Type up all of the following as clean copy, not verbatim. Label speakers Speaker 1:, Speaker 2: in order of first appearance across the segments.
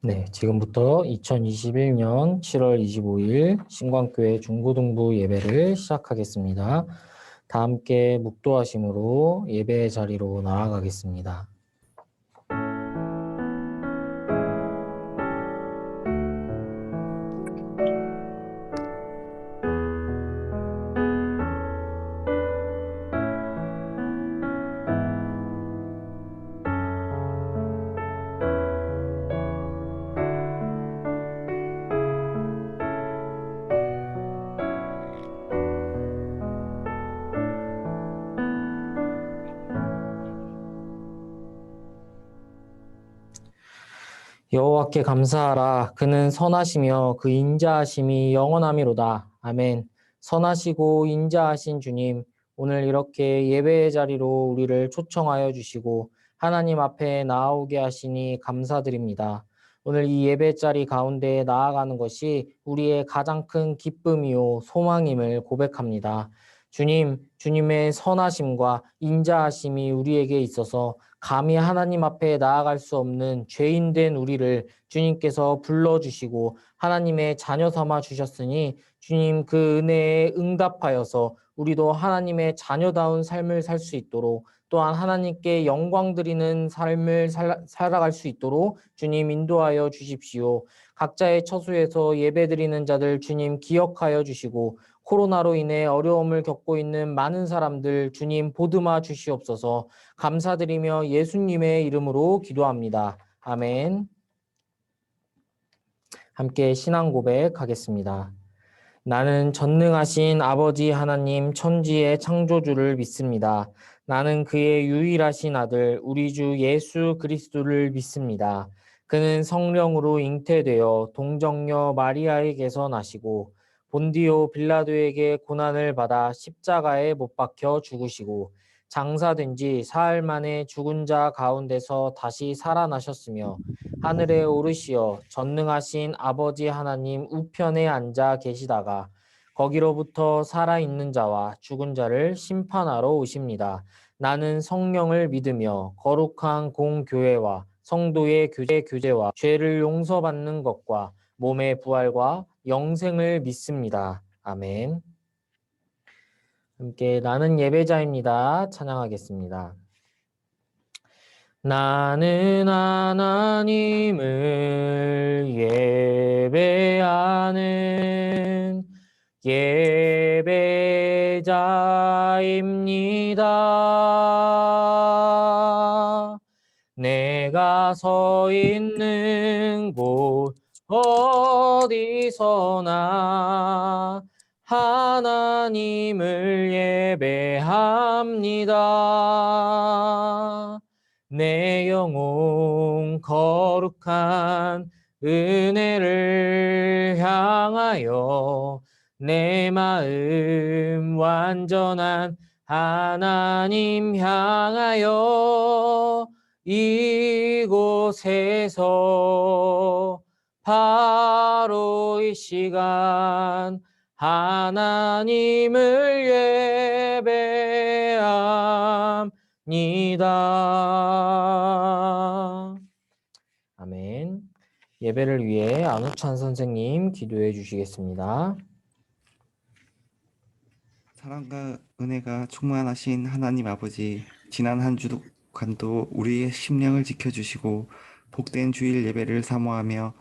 Speaker 1: 네, 지금부터 2021년 7월 25일 신광교회 중고등부 예배를 시작하겠습니다. 다 함께 묵도하심으로 예배의 자리로 나아가겠습니다. 여호와께 감사하라. 그는 선하시며 그 인자하심이 영원하미로다. 아멘. 선하시고 인자하신 주님, 오늘 이렇게 예배의 자리로 우리를 초청하여 주시고 하나님 앞에 나아오게 하시니 감사드립니다. 오늘 이 예배 자리 가운데 나아가는 것이 우리의 가장 큰 기쁨이요 소망임을 고백합니다. 주님, 주님의 선하심과 인자하심이 우리에게 있어서 감히 하나님 앞에 나아갈 수 없는 죄인된 우리를 주님께서 불러주시고 하나님의 자녀 삼아 주셨으니 주님 그 은혜에 응답하여서 우리도 하나님의 자녀다운 삶을 살 수 있도록 또한 하나님께 영광 드리는 삶을 살아갈 수 있도록 주님 인도하여 주십시오. 각자의 처소에서 예배드리는 자들 주님 기억하여 주시고 코로나로 인해 어려움을 겪고 있는 많은 사람들 주님 보듬어 주시옵소서. 감사드리며 예수님의 이름으로 기도합니다. 아멘. 함께 신앙 고백하겠습니다. 나는 전능하신 아버지 하나님 천지의 창조주를 믿습니다. 나는 그의 유일하신 아들 우리 주 예수 그리스도를 믿습니다. 그는 성령으로 잉태되어 동정녀 마리아에게서 나시고 본디오 빌라도에게 고난을 받아 십자가에 못 박혀 죽으시고 장사된 지 사흘 만에 죽은 자 가운데서 다시 살아나셨으며 하늘에 오르시어 전능하신 아버지 하나님 우편에 앉아 계시다가 거기로부터 살아있는 자와 죽은 자를 심판하러 오십니다. 나는 성령을 믿으며 거룩한 공교회와 성도의 교제와 죄를 용서받는 것과 몸의 부활과 영생을 믿습니다. 아멘. 함께 나는 예배자입니다. 찬양하겠습니다. 나는 하나님을 예배하는 예배자입니다. 내가 서 있는 곳 어디서나 하나님을 예배합니다. 내 영혼 거룩한 은혜를 향하여 내 마음 완전한 하나님 향하여 이곳에서 바로 이 시간 하나님을 예배합니다. 아멘. 예배를 위해 안우찬 선생님 기도해 주시겠습니다.
Speaker 2: 사랑과 은혜가 충만하신 하나님 아버지, 지난 한 주간도 우리의 심령을 지켜주시고 복된 주일 예배를 사모하며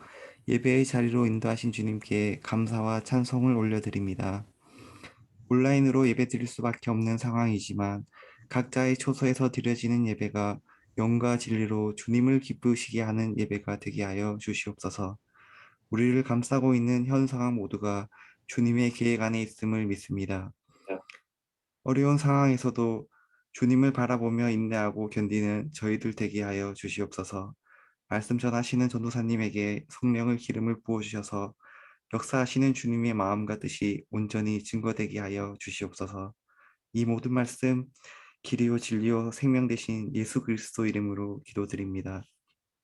Speaker 2: 예배의 자리로 인도하신 주님께 감사와 찬송을 올려드립니다. 온라인으로 예배드릴 수밖에 없는 상황이지만 각자의 초소에서 드려지는 예배가 영과 진리로 주님을 기쁘시게 하는 예배가 되게 하여 주시옵소서. 우리를 감싸고 있는 현 상황 모두가 주님의 계획 안에 있음을 믿습니다. 어려운 상황에서도 주님을 바라보며 인내하고 견디는 저희들 되게 하여 주시옵소서. 말씀 전하시는 전도사님에게 성령을 기름을 부어주셔서 역사하시는 주님의 마음과 뜻이 온전히 증거되게 하여 주시옵소서. 이 모든 말씀 길이요 진리요 생명 되신 예수 그리스도 이름으로 기도드립니다.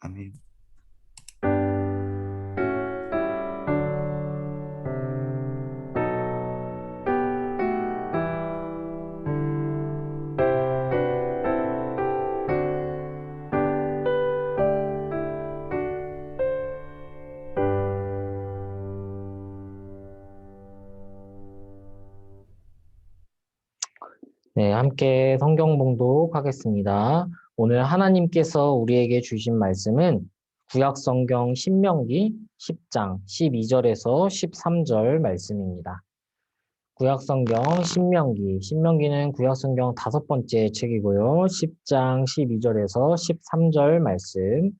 Speaker 2: 아멘.
Speaker 1: 네, 함께 성경 봉독하겠습니다. 오늘 하나님께서 우리에게 주신 말씀은 구약 성경 신명기 10장 12절에서 13절 말씀입니다. 구약 성경 신명기는 구약 성경 5번째 책이고요. 10장 12절에서 13절 말씀.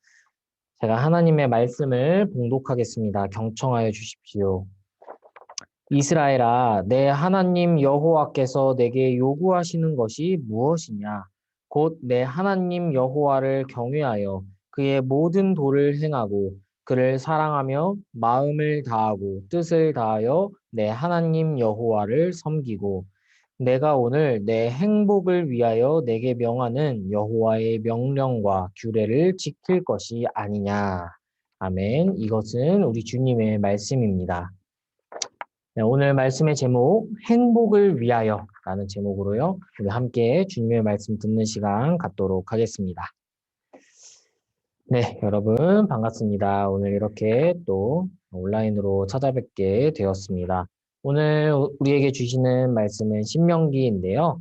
Speaker 1: 제가 하나님의 말씀을 봉독하겠습니다. 경청하여 주십시오. 이스라엘아, 내 하나님 여호와께서 내게 요구하시는 것이 무엇이냐? 곧 내 하나님 여호와를 경외하여 그의 모든 도를 행하고 그를 사랑하며 마음을 다하고 뜻을 다하여 내 하나님 여호와를 섬기고 내가 오늘 내 행복을 위하여 내게 명하는 여호와의 명령과 규례를 지킬 것이 아니냐. 아멘. 이것은 우리 주님의 말씀입니다. 네, 오늘 말씀의 제목 행복을 위하여 라는 제목으로요. 우리 함께 주님의 말씀 듣는 시간 갖도록 하겠습니다. 네, 여러분 반갑습니다. 오늘 이렇게 또 온라인으로 찾아뵙게 되었습니다. 오늘 우리에게 주시는 말씀은 신명기인데요.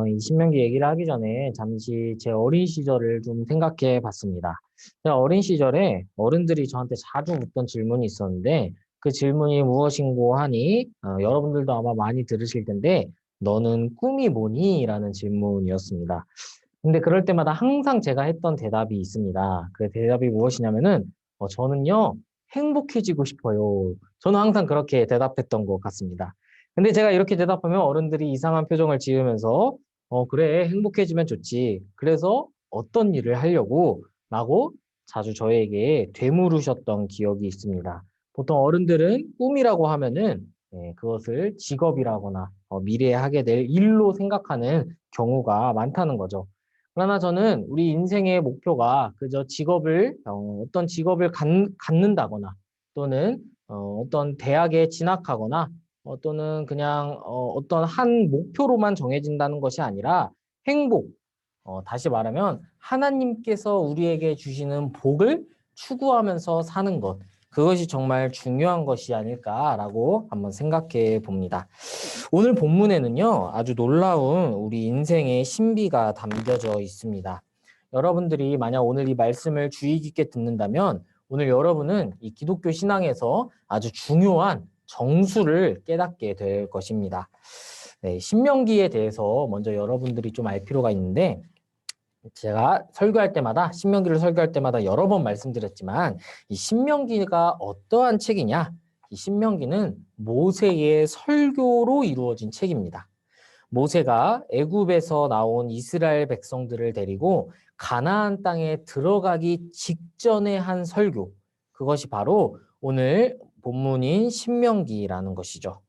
Speaker 1: 이 신명기 얘기를 하기 전에 잠시 제 어린 시절을 좀 생각해 봤습니다. 제가 어린 시절에 어른들이 저한테 자주 묻던 질문이 있었는데 그 질문이 무엇인고 하니 여러분들도 아마 많이 들으실 텐데 너는 꿈이 뭐니? 라는 질문이었습니다. 근데 그럴 때마다 항상 제가 했던 대답이 있습니다. 그 대답이 무엇이냐면은 저는요 행복해지고 싶어요. 저는 항상 그렇게 대답했던 것 같습니다. 근데 제가 이렇게 대답하면 어른들이 이상한 표정을 지으면서 그래 행복해지면 좋지. 그래서 어떤 일을 하려고? 라고 자주 저에게 되물으셨던 기억이 있습니다. 보통 어른들은 꿈이라고 하면은 그것을 직업이라거나 미래에 하게 될 일로 생각하는 경우가 많다는 거죠. 그러나 저는 우리 인생의 목표가 그저 어떤 직업을 갖는다거나 또는 어떤 대학에 진학하거나 또는 그냥 어떤 한 목표로만 정해진다는 것이 아니라 행복, 다시 말하면 하나님께서 우리에게 주시는 복을 추구하면서 사는 것, 그것이 정말 중요한 것이 아닐까라고 한번 생각해 봅니다. 오늘 본문에는요, 아주 놀라운 우리 인생의 신비가 담겨져 있습니다. 여러분들이 만약 오늘 이 말씀을 주의 깊게 듣는다면 오늘 여러분은 이 기독교 신앙에서 아주 중요한 정수를 깨닫게 될 것입니다. 네, 신명기에 대해서 먼저 여러분들이 좀 알 필요가 있는데 제가 신명기를 설교할 때마다 여러 번 말씀드렸지만 이 신명기가 어떠한 책이냐? 이 신명기는 모세의 설교로 이루어진 책입니다. 모세가 애굽에서 나온 이스라엘 백성들을 데리고 가나안 땅에 들어가기 직전에 한 설교. 그것이 바로 오늘 본문인 신명기라는 것이죠.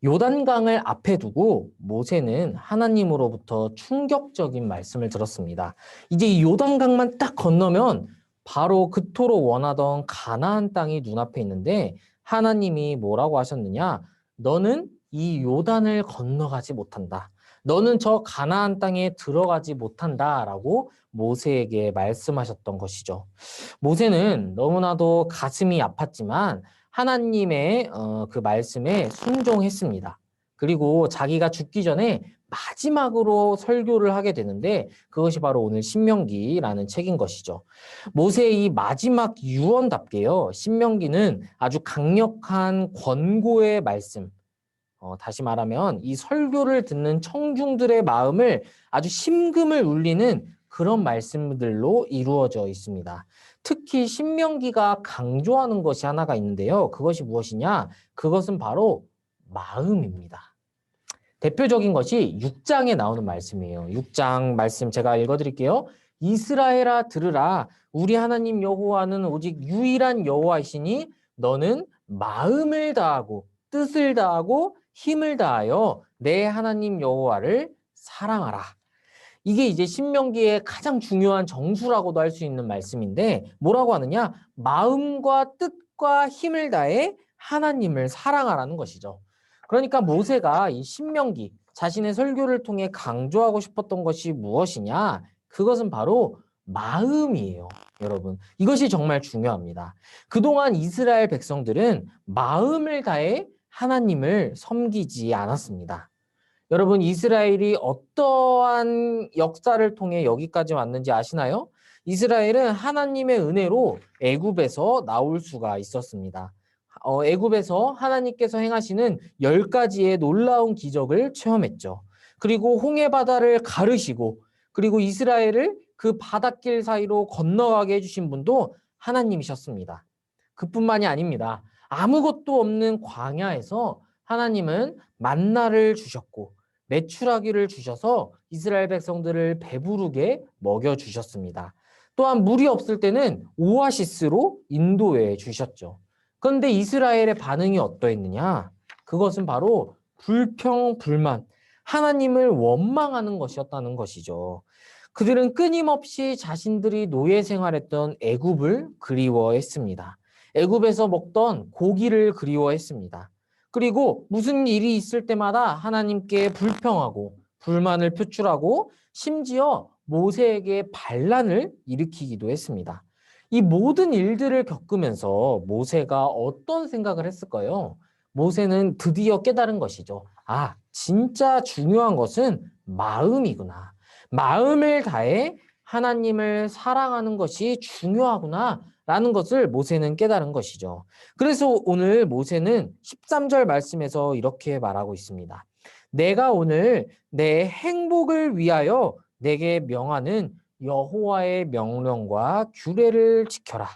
Speaker 1: 요단강을 앞에 두고 모세는 하나님으로부터 충격적인 말씀을 들었습니다. 이제 이 요단강만 딱 건너면 바로 그토록 원하던 가나안 땅이 눈앞에 있는데 하나님이 뭐라고 하셨느냐? 너는 이 요단을 건너가지 못한다. 너는 저 가나안 땅에 들어가지 못한다라고 모세에게 말씀하셨던 것이죠. 모세는 너무나도 가슴이 아팠지만 하나님의 그 말씀에 순종했습니다. 그리고 자기가 죽기 전에 마지막으로 설교를 하게 되는데 그것이 바로 오늘 신명기라는 책인 것이죠. 모세의 이 마지막 유언답게요. 신명기는 아주 강력한 권고의 말씀, 다시 말하면 이 설교를 듣는 청중들의 마음을 아주 심금을 울리는 그런 말씀들로 이루어져 있습니다. 특히 신명기가 강조하는 것이 하나가 있는데요. 그것이 무엇이냐? 그것은 바로 마음입니다. 대표적인 것이 6장에 나오는 말씀이에요. 6장 말씀 제가 읽어드릴게요. 이스라엘아 들으라. 우리 하나님 여호와는 오직 유일한 여호와이시니 너는 마음을 다하고 뜻을 다하고 힘을 다하여 내 하나님 여호와를 사랑하라. 이게 이제 신명기의 가장 중요한 정수라고도 할 수 있는 말씀인데 뭐라고 하느냐? 마음과 뜻과 힘을 다해 하나님을 사랑하라는 것이죠. 그러니까 모세가 이 신명기 자신의 설교를 통해 강조하고 싶었던 것이 무엇이냐? 그것은 바로 마음이에요, 여러분. 이것이 정말 중요합니다. 그동안 이스라엘 백성들은 마음을 다해 하나님을 섬기지 않았습니다. 여러분, 이스라엘이 어떠한 역사를 통해 여기까지 왔는지 아시나요? 이스라엘은 하나님의 은혜로 애굽에서 나올 수가 있었습니다. 애굽에서 하나님께서 행하시는 10가지의 놀라운 기적을 체험했죠. 그리고 홍해 바다를 가르시고 그리고 이스라엘을 그 바닷길 사이로 건너가게 해주신 분도 하나님이셨습니다. 그뿐만이 아닙니다. 아무것도 없는 광야에서 하나님은 만나를 주셨고 메추라기를 주셔서 이스라엘 백성들을 배부르게 먹여주셨습니다. 또한 물이 없을 때는 오아시스로 인도해 주셨죠. 그런데 이스라엘의 반응이 어떠했느냐? 그것은 바로 불평, 불만, 하나님을 원망하는 것이었다는 것이죠. 그들은 끊임없이 자신들이 노예 생활했던 애굽을 그리워했습니다. 애굽에서 먹던 고기를 그리워했습니다. 그리고 무슨 일이 있을 때마다 하나님께 불평하고 불만을 표출하고 심지어 모세에게 반란을 일으키기도 했습니다. 이 모든 일들을 겪으면서 모세가 어떤 생각을 했을까요? 모세는 드디어 깨달은 것이죠. 아, 진짜 중요한 것은 마음이구나. 마음을 다해 하나님을 사랑하는 것이 중요하구나. 라는 것을 모세는 깨달은 것이죠. 그래서 오늘 모세는 13절 말씀에서 이렇게 말하고 있습니다. 내가 오늘 내 행복을 위하여 내게 명하는 여호와의 명령과 규례를 지켜라.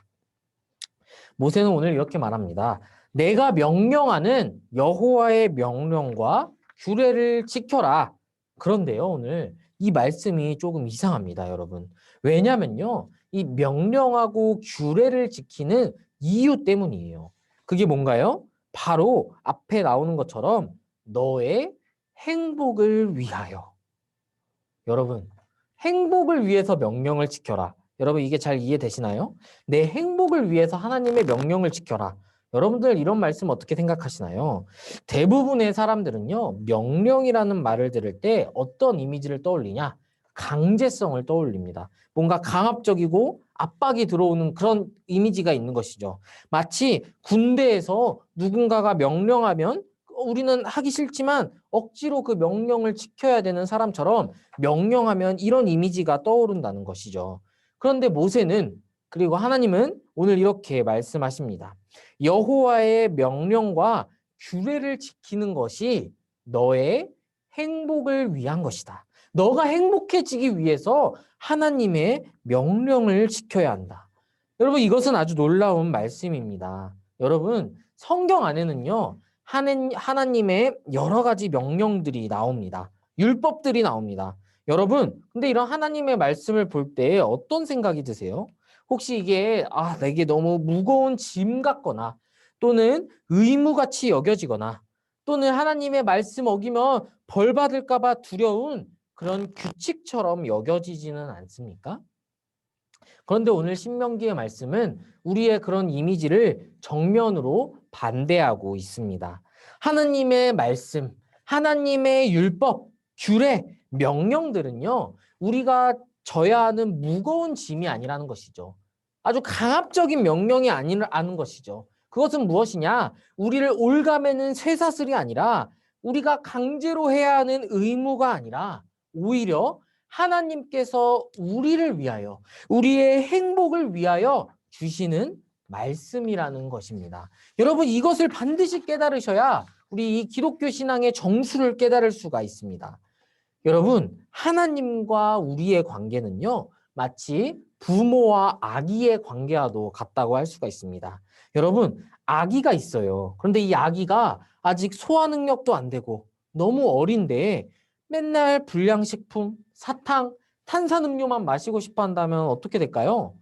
Speaker 1: 모세는 오늘 이렇게 말합니다. 내가 명령하는 여호와의 명령과 규례를 지켜라. 그런데요, 오늘 이 말씀이 조금 이상합니다, 여러분. 왜냐면요, 이 명령하고 규례를 지키는 이유 때문이에요. 그게 뭔가요? 바로 앞에 나오는 것처럼 너의 행복을 위하여. 여러분, 행복을 위해서 명령을 지켜라. 여러분, 이게 잘 이해되시나요? 내 행복을 위해서 하나님의 명령을 지켜라. 여러분들 이런 말씀 어떻게 생각하시나요? 대부분의 사람들은요, 명령이라는 말을 들을 때 어떤 이미지를 떠올리냐? 강제성을 떠올립니다. 뭔가 강압적이고 압박이 들어오는 그런 이미지가 있는 것이죠. 마치 군대에서 누군가가 명령하면 우리는 하기 싫지만 억지로 그 명령을 지켜야 되는 사람처럼 명령하면 이런 이미지가 떠오른다는 것이죠. 그런데 모세는 그리고 하나님은 오늘 이렇게 말씀하십니다. 여호와의 명령과 규례를 지키는 것이 너의 행복을 위한 것이다. 너가 행복해지기 위해서 하나님의 명령을 지켜야 한다. 여러분, 이것은 아주 놀라운 말씀입니다. 여러분, 성경 안에는요, 하나님의 여러 가지 명령들이 나옵니다. 율법들이 나옵니다. 여러분, 근데 이런 하나님의 말씀을 볼 때 어떤 생각이 드세요? 혹시 이게 내게 너무 무거운 짐 같거나 또는 의무같이 여겨지거나 또는 하나님의 말씀 어기면 벌 받을까 봐 두려운 그런 규칙처럼 여겨지지는 않습니까? 그런데 오늘 신명기의 말씀은 우리의 그런 이미지를 정면으로 반대하고 있습니다. 하나님의 말씀, 하나님의 율법, 규례, 명령들은요, 우리가 져야 하는 무거운 짐이 아니라는 것이죠. 아주 강압적인 명령이 아니라는 것이죠. 그것은 무엇이냐? 우리를 올가매는 쇠사슬이 아니라 우리가 강제로 해야 하는 의무가 아니라 오히려 하나님께서 우리를 위하여 우리의 행복을 위하여 주시는 말씀이라는 것입니다. 여러분, 이것을 반드시 깨달으셔야 우리 이 기독교 신앙의 정수를 깨달을 수가 있습니다. 여러분, 하나님과 우리의 관계는요, 마치 부모와 아기의 관계와도 같다고 할 수가 있습니다. 여러분, 아기가 있어요. 그런데 이 아기가 아직 소화 능력도 안 되고 너무 어린데 맨날 불량식품, 사탕, 탄산음료만 마시고 싶어 한다면 어떻게 될까요?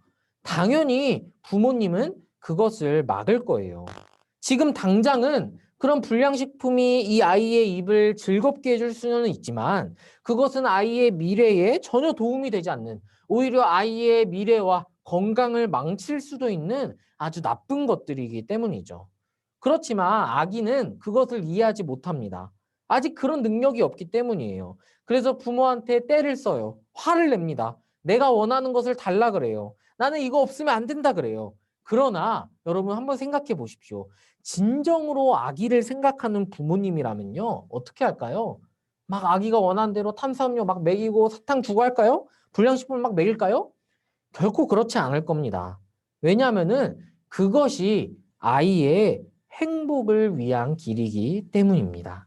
Speaker 1: 당연히 부모님은 그것을 막을 거예요. 지금 당장은 그런 불량식품이 이 아이의 입을 즐겁게 해줄 수는 있지만 그것은 아이의 미래에 전혀 도움이 되지 않는 오히려 아이의 미래와 건강을 망칠 수도 있는 아주 나쁜 것들이기 때문이죠. 그렇지만 아기는 그것을 이해하지 못합니다. 아직 그런 능력이 없기 때문이에요. 그래서 부모한테 떼를 써요. 화를 냅니다. 내가 원하는 것을 달라 그래요. 나는 이거 없으면 안 된다 그래요. 그러나 여러분 한번 생각해 보십시오. 진정으로 아기를 생각하는 부모님이라면요. 어떻게 할까요? 막 아기가 원하는 대로 탄수화물 막 먹이고 사탕 주고 할까요? 불량식품을 막 먹일까요? 결코 그렇지 않을 겁니다. 왜냐하면은 그것이 아이의 행복을 위한 길이기 때문입니다.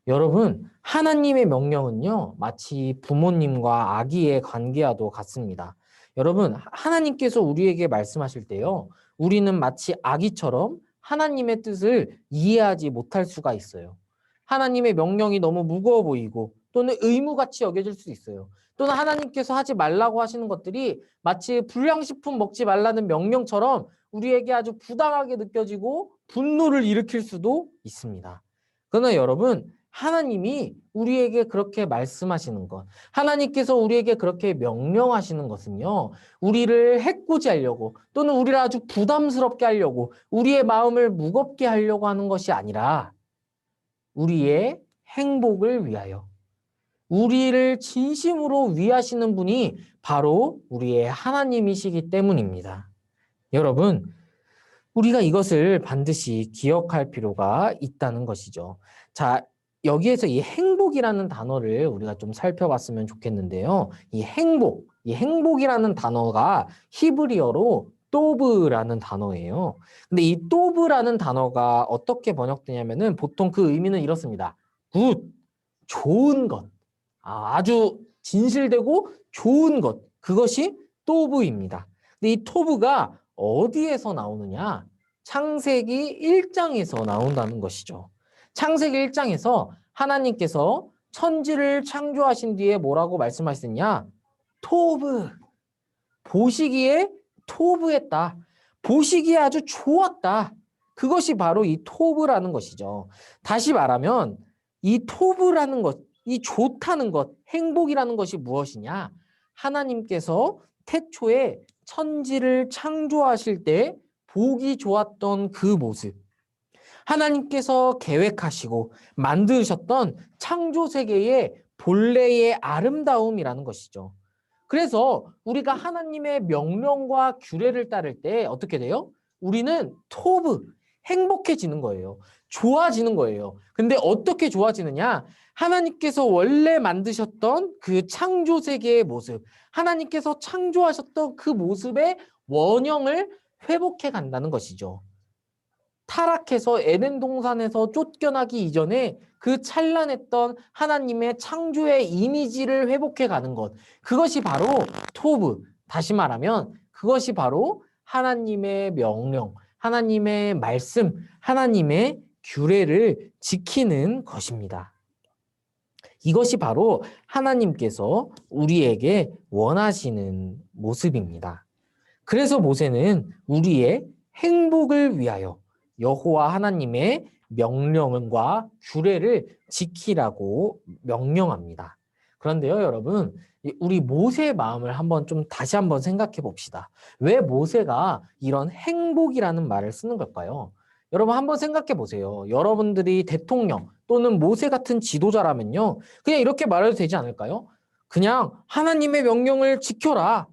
Speaker 1: 여러분, 하나님의 명령은요, 마치 부모님과 아기의 관계와도 같습니다. 여러분, 하나님께서 우리에게 말씀하실 때요, 우리는 마치 아기처럼 하나님의 뜻을 이해하지 못할 수가 있어요. 하나님의 명령이 너무 무거워 보이고 또는 의무같이 여겨질 수 있어요. 또는 하나님께서 하지 말라고 하시는 것들이 마치 불량식품 먹지 말라는 명령처럼 우리에게 아주 부당하게 느껴지고 분노를 일으킬 수도 있습니다. 그러나 여러분, 하나님이 우리에게 그렇게 말씀하시는 것, 하나님께서 우리에게 그렇게 명령하시는 것은요, 우리를 해코지하려고 또는 우리를 아주 부담스럽게 하려고 우리의 마음을 무겁게 하려고 하는 것이 아니라 우리의 행복을 위하여 우리를 진심으로 위하시는 분이 바로 우리의 하나님이시기 때문입니다. 여러분, 우리가 이것을 반드시 기억할 필요가 있다는 것이죠. 자, 여기에서 이 행복이라는 단어를 우리가 좀 살펴봤으면 좋겠는데요. 이 행복이라는 단어가 히브리어로 또브라는 단어예요. 근데 이 또브라는 단어가 어떻게 번역되냐면은 보통 그 의미는 이렇습니다. 굿, 좋은 것, 아주 진실되고 좋은 것, 그것이 또브입니다. 근데 이 또브가 어디에서 나오느냐? 창세기 1장에서 나온다는 것이죠. 창세기 1장에서 하나님께서 천지를 창조하신 뒤에 뭐라고 말씀하셨냐? 토브, 보시기에 토브했다. 보시기에 아주 좋았다. 그것이 바로 이 토브라는 것이죠. 다시 말하면 이 토브라는 것, 이 좋다는 것, 행복이라는 것이 무엇이냐? 하나님께서 태초에 천지를 창조하실 때 보기 좋았던 그 모습, 하나님께서 계획하시고 만드셨던 창조 세계의 본래의 아름다움이라는 것이죠. 그래서 우리가 하나님의 명령과 규례를 따를 때 어떻게 돼요? 우리는 토브, 행복해지는 거예요. 좋아지는 거예요. 근데 어떻게 좋아지느냐? 하나님께서 원래 만드셨던 그 창조 세계의 모습, 하나님께서 창조하셨던 그 모습의 원형을 회복해 간다는 것이죠. 타락해서 에덴 동산에서 쫓겨나기 이전에 그 찬란했던 하나님의 창조의 이미지를 회복해 가는 것. 그것이 바로 토브. 다시 말하면 그것이 바로 하나님의 명령, 하나님의 말씀, 하나님의 규례를 지키는 것입니다. 이것이 바로 하나님께서 우리에게 원하시는 모습입니다. 그래서 모세는 우리의 행복을 위하여 여호와 하나님의 명령과 규례를 지키라고 명령합니다. 그런데요, 여러분, 우리 모세의 마음을 다시 한번 생각해 봅시다. 왜 모세가 이런 행복이라는 말을 쓰는 걸까요? 여러분 한번 생각해 보세요. 여러분들이 대통령 또는 모세 같은 지도자라면요, 그냥 이렇게 말해도 되지 않을까요? 그냥 하나님의 명령을 지켜라.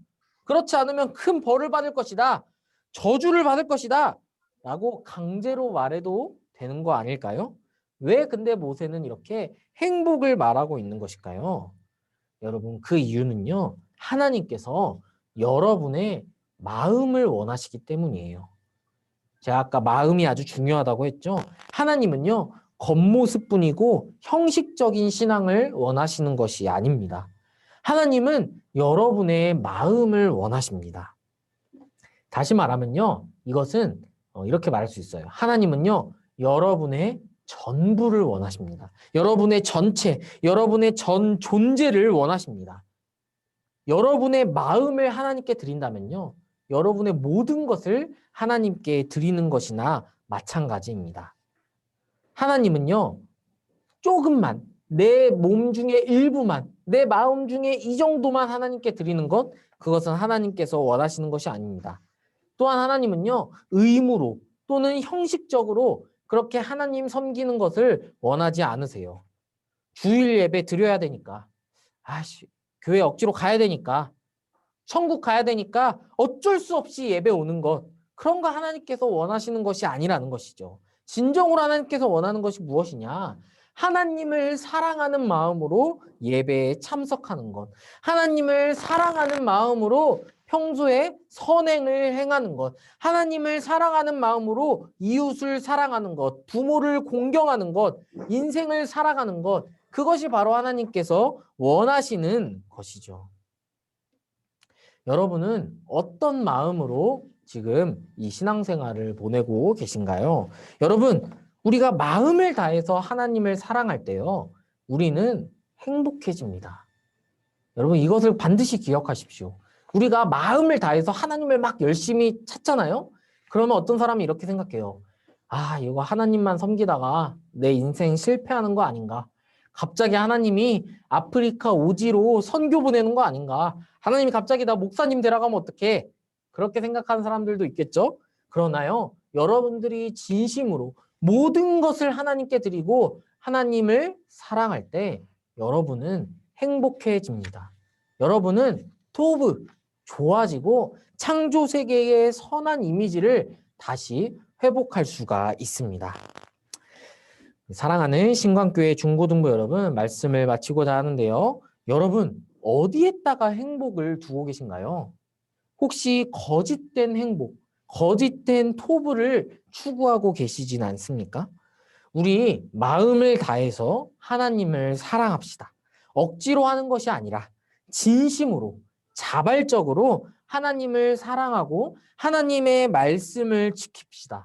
Speaker 1: 그렇지 않으면 큰 벌을 받을 것이다. 저주를 받을 것이다. 라고 강제로 말해도 되는 거 아닐까요? 왜 근데 모세는 이렇게 행복을 말하고 있는 것일까요? 여러분, 그 이유는요, 하나님께서 여러분의 마음을 원하시기 때문이에요. 제가 아까 마음이 아주 중요하다고 했죠. 하나님은요, 겉모습뿐이고 형식적인 신앙을 원하시는 것이 아닙니다. 하나님은 여러분의 마음을 원하십니다. 다시 말하면요, 이것은 이렇게 말할 수 있어요. 하나님은요, 여러분의 전부를 원하십니다. 여러분의 전체, 여러분의 전 존재를 원하십니다. 여러분의 마음을 하나님께 드린다면요, 여러분의 모든 것을 하나님께 드리는 것이나 마찬가지입니다. 하나님은요, 조금만, 내 몸 중에 일부만, 내 마음 중에 이 정도만 하나님께 드리는 것, 그것은 하나님께서 원하시는 것이 아닙니다. 또한 하나님은요, 의무로 또는 형식적으로 그렇게 하나님 섬기는 것을 원하지 않으세요. 주일 예배 드려야 되니까, 교회 억지로 가야 되니까, 천국 가야 되니까 어쩔 수 없이 예배 오는 것, 그런 거 하나님께서 원하시는 것이 아니라는 것이죠. 진정으로 하나님께서 원하는 것이 무엇이냐? 하나님을 사랑하는 마음으로 예배에 참석하는 것, 하나님을 사랑하는 마음으로 평소에 선행을 행하는 것, 하나님을 사랑하는 마음으로 이웃을 사랑하는 것, 부모를 공경하는 것, 인생을 살아가는 것, 그것이 바로 하나님께서 원하시는 것이죠. 여러분은 어떤 마음으로 지금 이 신앙생활을 보내고 계신가요? 여러분, 우리가 마음을 다해서 하나님을 사랑할 때요, 우리는 행복해집니다. 여러분, 이것을 반드시 기억하십시오. 우리가 마음을 다해서 하나님을 막 열심히 찾잖아요? 그러면 어떤 사람이 이렇게 생각해요. 아, 이거 하나님만 섬기다가 내 인생 실패하는 거 아닌가? 갑자기 하나님이 아프리카 오지로 선교 보내는 거 아닌가? 하나님이 갑자기 나 목사님 되라고 하면 어떡해? 그렇게 생각하는 사람들도 있겠죠? 그러나요, 여러분들이 진심으로 모든 것을 하나님께 드리고 하나님을 사랑할 때 여러분은 행복해집니다. 여러분은 토브, 좋아지고 창조 세계의 선한 이미지를 다시 회복할 수가 있습니다. 사랑하는 신광교회 중고등부 여러분, 말씀을 마치고자 하는데요. 여러분, 어디에다가 행복을 두고 계신가요? 혹시 거짓된 행복, 거짓된 토부를 추구하고 계시진 않습니까? 우리 마음을 다해서 하나님을 사랑합시다. 억지로 하는 것이 아니라 진심으로, 자발적으로 하나님을 사랑하고 하나님의 말씀을 지킵시다.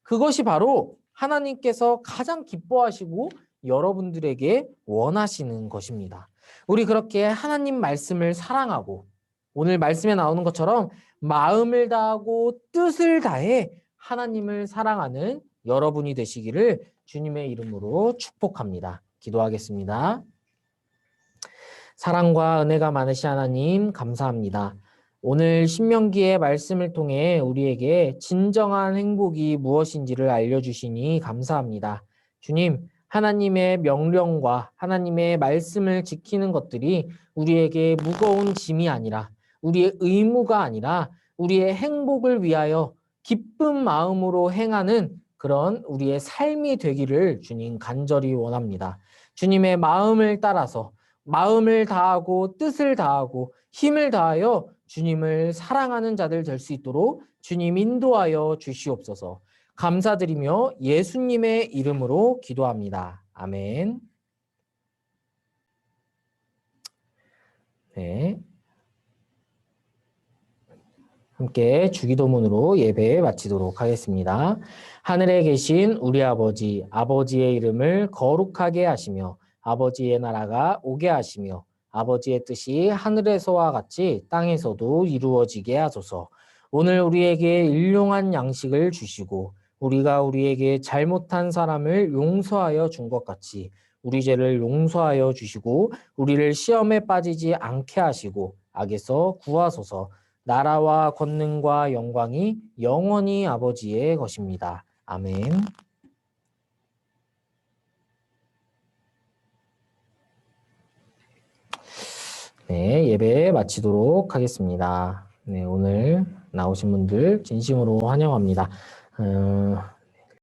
Speaker 1: 그것이 바로 하나님께서 가장 기뻐하시고 여러분들에게 원하시는 것입니다. 우리 그렇게 하나님 말씀을 사랑하고 오늘 말씀에 나오는 것처럼 마음을 다하고 뜻을 다해 하나님을 사랑하는 여러분이 되시기를 주님의 이름으로 축복합니다. 기도하겠습니다. 사랑과 은혜가 많으신 하나님 감사합니다. 오늘 신명기의 말씀을 통해 우리에게 진정한 행복이 무엇인지를 알려주시니 감사합니다. 주님, 하나님의 명령과 하나님의 말씀을 지키는 것들이 우리에게 무거운 짐이 아니라 우리의 의무가 아니라 우리의 행복을 위하여 기쁜 마음으로 행하는 그런 우리의 삶이 되기를 주님 간절히 원합니다. 주님의 마음을 따라서 마음을 다하고 뜻을 다하고 힘을 다하여 주님을 사랑하는 자들 될 수 있도록 주님 인도하여 주시옵소서. 감사드리며 예수님의 이름으로 기도합니다. 아멘. 네. 함께 주기도문으로 예배 마치도록 하겠습니다. 하늘에 계신 우리 아버지, 아버지의 이름을 거룩하게 하시며 아버지의 나라가 오게 하시며 아버지의 뜻이 하늘에서와 같이 땅에서도 이루어지게 하소서. 오늘 우리에게 일용할 양식을 주시고 우리가 우리에게 잘못한 사람을 용서하여 준 것 같이 우리 죄를 용서하여 주시고 우리를 시험에 빠지지 않게 하시고 악에서 구하소서. 나라와 권능과 영광이 영원히 아버지의 것입니다. 아멘. 네, 예배 마치도록 하겠습니다. 네, 오늘 나오신 분들 진심으로 환영합니다.